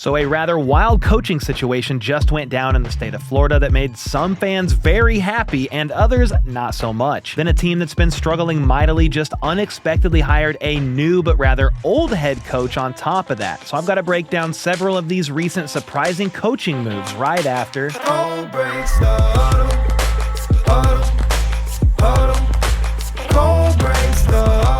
So a rather wild coaching situation just went down in the state of Florida that made some fans very happy and others not so much. Then a team that's been struggling mightily just unexpectedly hired a new but rather old head coach on top of that. So I've got to break down several of these recent surprising coaching moves right after.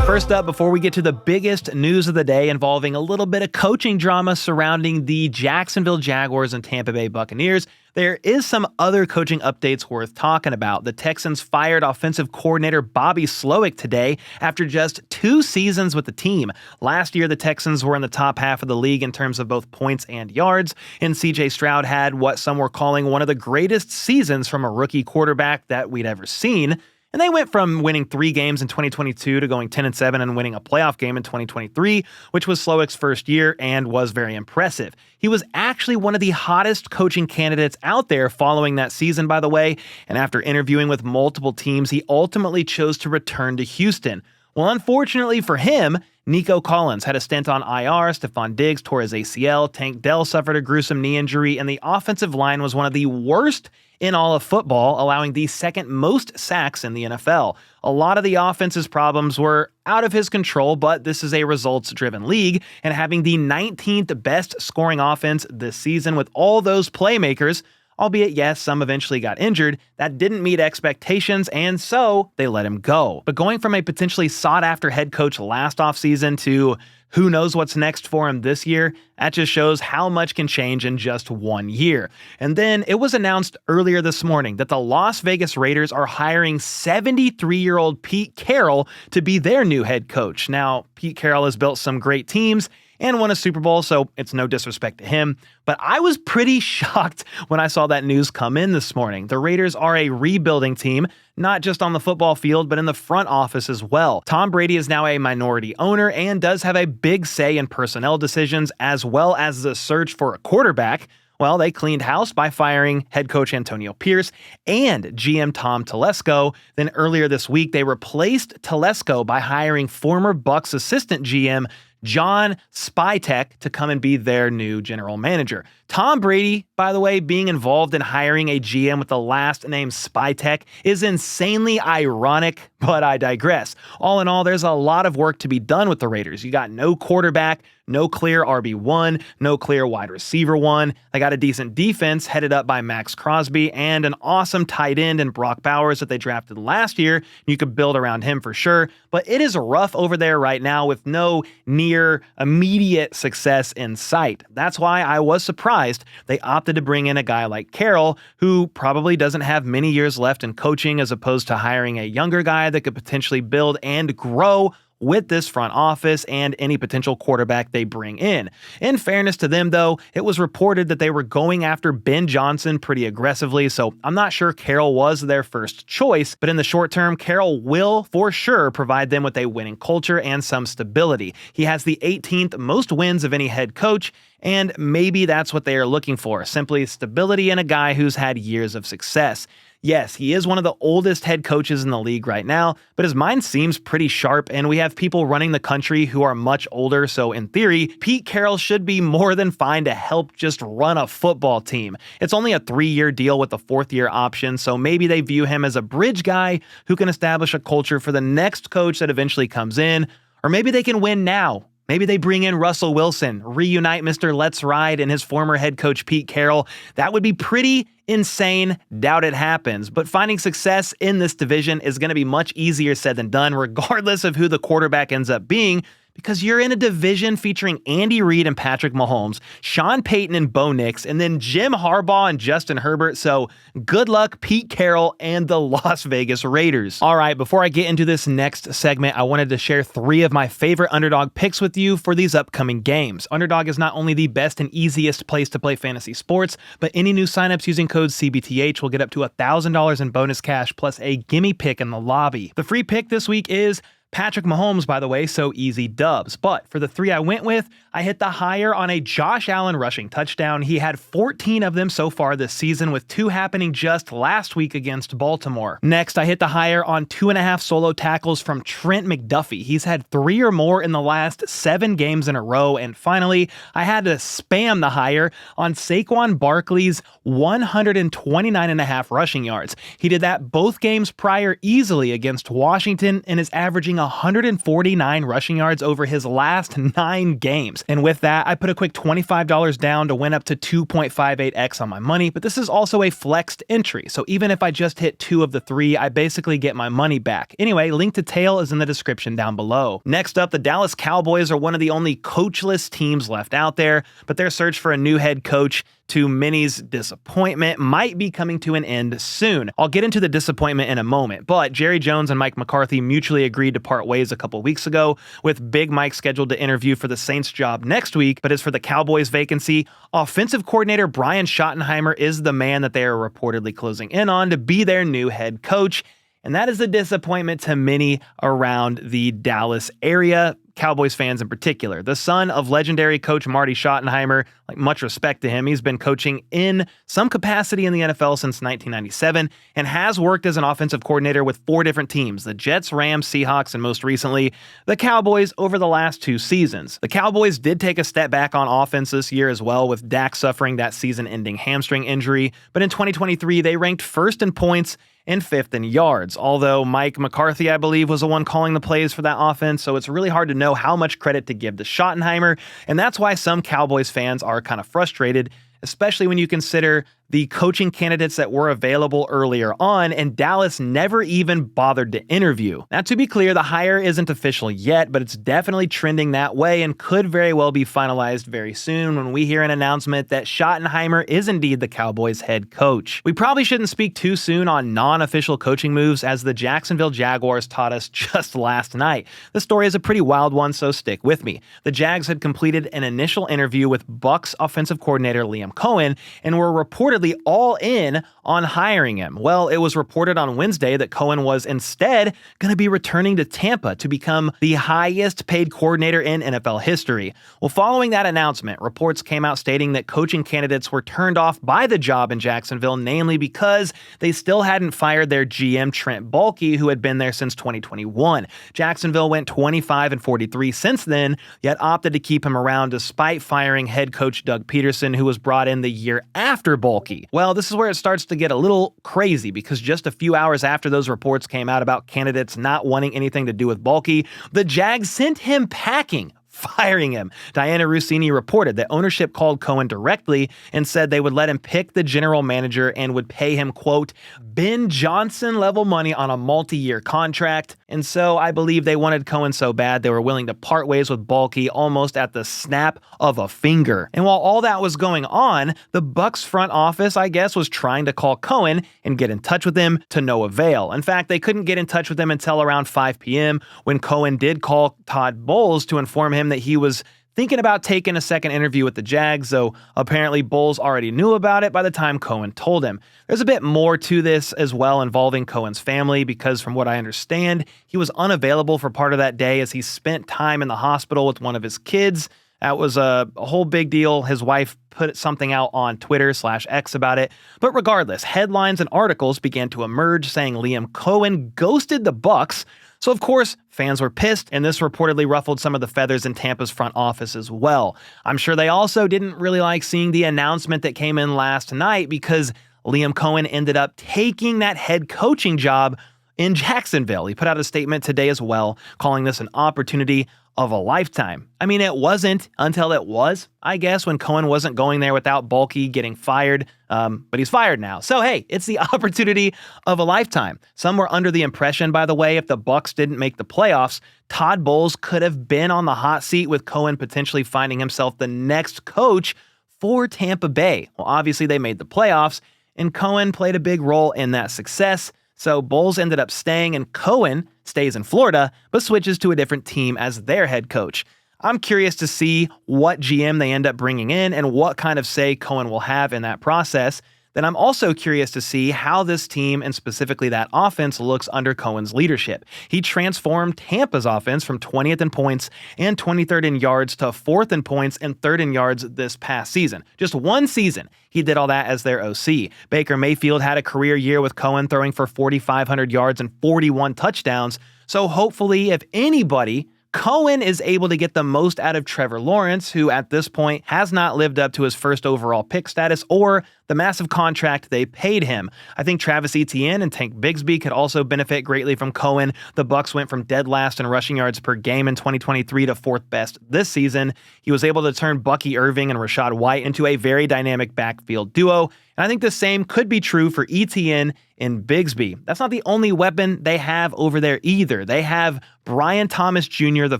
First up, before we get to the biggest news of the day involving a little bit of coaching drama surrounding the Jacksonville Jaguars and Tampa Bay Buccaneers, there is some other coaching updates worth talking about. The Texans fired offensive coordinator Bobby Slowik today after just 2 seasons with the team. Last year, the Texans were in the top half of the league in terms of both points and yards, and CJ Stroud had what some were calling one of the greatest seasons from a rookie quarterback that we'd ever seen. And they went from winning 3 games in 2022 to going 10-7 and winning a playoff game in 2023, which was Slowik's first year and was very impressive. He was actually one of the hottest coaching candidates out there following that season, by the way, and after interviewing with multiple teams, he ultimately chose to return to Houston. Well, unfortunately for him, Nico Collins had a stint on IR, Stephon Diggs tore his ACL, Tank Dell suffered a gruesome knee injury, and the offensive line was one of the worst in all of football, allowing the second most sacks in the NFL. A lot of the offense's problems were out of his control, but this is a results-driven league, and having the 19th best scoring offense this season with all those playmakers, albeit, yes, some eventually got injured, that didn't meet expectations, and so they let him go. But going from a potentially sought-after head coach last offseason to who knows what's next for him this year, that just shows how much can change in just 1 year. And then it was announced earlier this morning that the Las Vegas Raiders are hiring 73-year-old Pete Carroll to be their new head coach. Now, Pete Carroll has built some great teams and won a Super Bowl, so it's no disrespect to him. But I was pretty shocked when I saw that news come in this morning. The Raiders are a rebuilding team, not just on the football field, but in the front office as well. Tom Brady is now a minority owner and does have a big say in personnel decisions as well as the search for a quarterback. Well, they cleaned house by firing head coach Antonio Pierce and GM Tom Telesco. Then earlier this week, they replaced Telesco by hiring former Bucs assistant GM John Spytek to come and be their new general manager. Tom Brady, by the way, being involved in hiring a GM with the last name Spytek is insanely ironic, but I digress. All in all, there's a lot of work to be done with the Raiders. You got no quarterback, no clear RB1, no clear wide receiver 1. They got a decent defense headed up by Max Crosby and an awesome tight end in Brock Bowers that they drafted last year. You could build around him for sure, but it is rough over there right now with no near immediate success in sight. That's why I was surprised they opted to bring in a guy like Carroll, who probably doesn't have many years left in coaching, as opposed to hiring a younger guy that could potentially build and grow with this front office and any potential quarterback they bring in. In fairness to them, though, it was reported that they were going after Ben Johnson pretty aggressively, so I'm not sure Carroll was their first choice, but in the short term, Carroll will for sure provide them with a winning culture and some stability. He has the 18th most wins of any head coach, and maybe that's what they are looking for, simply stability in a guy who's had years of success. Yes, he is one of the oldest head coaches in the league right now, but his mind seems pretty sharp, and we have people running the country who are much older, so in theory, Pete Carroll should be more than fine to help just run a football team. It's only a 3-year deal with a 4th-year option, so maybe they view him as a bridge guy who can establish a culture for the next coach that eventually comes in, or maybe they can win now. Maybe they bring in Russell Wilson, reunite Mr. Let's Ride and his former head coach Pete Carroll. That would be pretty insane. Doubt it happens. But finding success in this division is going to be much easier said than done, regardless of who the quarterback ends up being, because you're in a division featuring Andy Reid and Patrick Mahomes, Sean Payton and Bo Nix, and then Jim Harbaugh and Justin Herbert. So good luck, Pete Carroll and the Las Vegas Raiders. All right, before I get into this next segment, I wanted to share 3 of my favorite Underdog picks with you for these upcoming games. Underdog is not only the best and easiest place to play fantasy sports, but any new signups using code CBTH will get up to $1,000 in bonus cash plus a gimme pick in the lobby. The free pick this week is Patrick Mahomes, by the way, so easy dubs. But for the 3 I went with, I hit the higher on a Josh Allen rushing touchdown. He had 14 of them so far this season, with 2 happening just last week against Baltimore. Next, I hit the higher on 2.5 solo tackles from Trent McDuffie. He's had 3 or more in the last 7 games in a row. And finally, I had to spam the higher on Saquon Barkley's 129.5 rushing yards. He did that both games prior easily against Washington and is averaging 149 rushing yards over his last 9 games. And with that, I put a quick $25 down to win up to 2.58x on my money, but this is also a flexed entry. So even if I just hit 2 of the 3, I basically get my money back. Anyway, link to tail is in the description down below. Next up, the Dallas Cowboys are one of the only coachless teams left out there, but their search for a new head coach, to many's disappointment, might be coming to an end soon. I'll get into the disappointment in a moment, but Jerry Jones and Mike McCarthy mutually agreed to part ways a couple weeks ago, with Big Mike scheduled to interview for the Saints job next week. But as for the Cowboys vacancy, offensive coordinator Brian Schottenheimer is the man that they are reportedly closing in on to be their new head coach. And that is a disappointment to many around the Dallas area, Cowboys fans in particular. The son of legendary coach Marty Schottenheimer, much respect to him, he's been coaching in some capacity in the NFL since 1997 and has worked as an offensive coordinator with 4 different teams: the Jets, Rams, Seahawks, and most recently, the Cowboys over the last 2 seasons. The Cowboys did take a step back on offense this year as well, with Dak suffering that season-ending hamstring injury, but in 2023, they ranked 1st in points and 5th in yards, although Mike McCarthy, I believe, was the one calling the plays for that offense, so it's really hard to know how much credit to give to Schottenheimer, and that's why some Cowboys fans are kind of frustrated, especially when you consider the coaching candidates that were available earlier on, and Dallas never even bothered to interview. Now, to be clear, the hire isn't official yet, but it's definitely trending that way and could very well be finalized very soon when we hear an announcement that Schottenheimer is indeed the Cowboys head coach. We probably shouldn't speak too soon on non-official coaching moves, as the Jacksonville Jaguars taught us just last night. The story is a pretty wild one, so stick with me. The Jags had completed an initial interview with Bucs offensive coordinator Liam Coen and were reportedly all in on hiring him. Well, it was reported on Wednesday that Coen was instead going to be returning to Tampa to become the highest paid coordinator in NFL history. Well, following that announcement, reports came out stating that coaching candidates were turned off by the job in Jacksonville, namely because they still hadn't fired their GM Trent Baalke, who had been there since 2021. Jacksonville went 25-43 since then, yet opted to keep him around despite firing head coach Doug Peterson, who was brought in the year after Baalke. Well, this is where it starts to get a little crazy, because just a few hours after those reports came out about candidates not wanting anything to do with Baalke, the Jags sent him packing, firing him. Diana Rossini reported that ownership called Coen directly and said they would let him pick the general manager and would pay him, quote, Ben Johnson level money on a multi-year contract. And so I believe they wanted Coen so bad they were willing to part ways with Baalke almost at the snap of a finger. And while all that was going on, the Bucs front office, I guess, was trying to call Coen and get in touch with him to no avail. In fact, they couldn't get in touch with him until around 5 p.m. when Coen did call Todd Bowles to inform him that he was thinking about taking a second interview with the Jags, though apparently Bowles already knew about it by the time Coen told him. There's a bit more to this as well involving Coen's family, because from what I understand, he was unavailable for part of that day as he spent time in the hospital with one of his kids. That was a whole big deal. His wife put something out on Twitter/X about it. But regardless, headlines and articles began to emerge saying Liam Coen ghosted the Bucs. So of course, fans were pissed, and this reportedly ruffled some of the feathers in Tampa's front office as well. I'm sure they also didn't really like seeing the announcement that came in last night, because Liam Coen ended up taking that head coaching job in Jacksonville. He put out a statement today as well, calling this an opportunity of a lifetime. I mean, it wasn't until it was, I guess, when Coen wasn't going there without Baalke getting fired, but he's fired now. So hey, it's the opportunity of a lifetime. Some were under the impression, by the way, if the Bucs didn't make the playoffs, Todd Bowles could have been on the hot seat, with Coen potentially finding himself the next coach for Tampa Bay. Well, obviously they made the playoffs, and Coen played a big role in that success. So Bowles ended up staying, and Coen stays in Florida, but switches to a different team as their head coach. I'm curious to see what GM they end up bringing in and what kind of say Coen will have in that process. then I'm also curious to see how this team and specifically that offense looks under Coen's leadership. He transformed Tampa's offense from 20th in points and 23rd in yards to 4th in points and 3rd in yards this past season. Just one season, he did all that as their OC. Baker Mayfield had a career year with Coen, throwing for 4,500 yards and 41 touchdowns. So hopefully, if anybody, Coen is able to get the most out of Trevor Lawrence, who at this point has not lived up to his first overall pick status or the massive contract they paid him. I think Travis Etienne and Tank Bigsby could also benefit greatly from Coen. The Bucs went from dead last in rushing yards per game in 2023 to 4th best this season. He was able to turn Bucky Irving and Rashad White into a very dynamic backfield duo. And I think the same could be true for Etienne and Bigsby. That's not the only weapon they have over there either. They have Brian Thomas Jr., the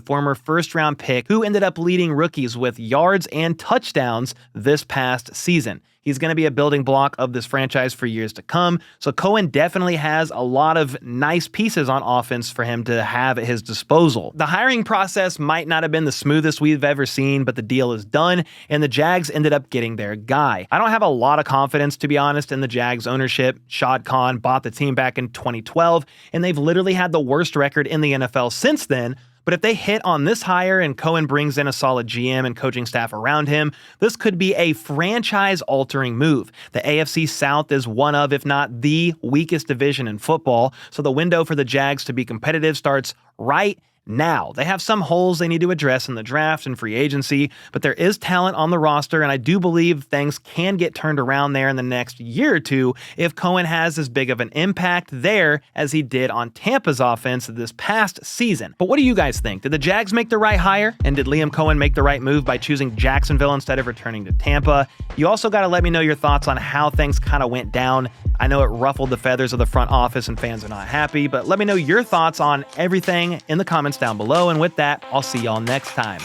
former first-round pick, who ended up leading rookies with yards and touchdowns this past season. He's going to be a building block of this franchise for years to come. So Coen definitely has a lot of nice pieces on offense for him to have at his disposal. The hiring process might not have been the smoothest we've ever seen, but the deal is done, and the Jags ended up getting their guy. I don't have a lot of confidence, to be honest, in the Jags ownership. Shad Khan bought the team back in 2012, and they've literally had the worst record in the NFL since then. But if they hit on this hire and Coen brings in a solid GM and coaching staff around him, this could be a franchise-altering move. The AFC South is one of, if not the weakest division in football, so the window for the Jags to be competitive starts right now. They have some holes they need to address in the draft and free agency, but there is talent on the roster, and I do believe things can get turned around there in the next year or two if Coen has as big of an impact there as he did on Tampa's offense this past season. But what do you guys think? Did the Jags make the right hire? And did Liam Coen make the right move by choosing Jacksonville instead of returning to Tampa? You also got to let me know your thoughts on how things kind of went down. I know it ruffled the feathers of the front office and fans are not happy, but let me know your thoughts on everything in the comments down below. And with that, I'll see y'all next time.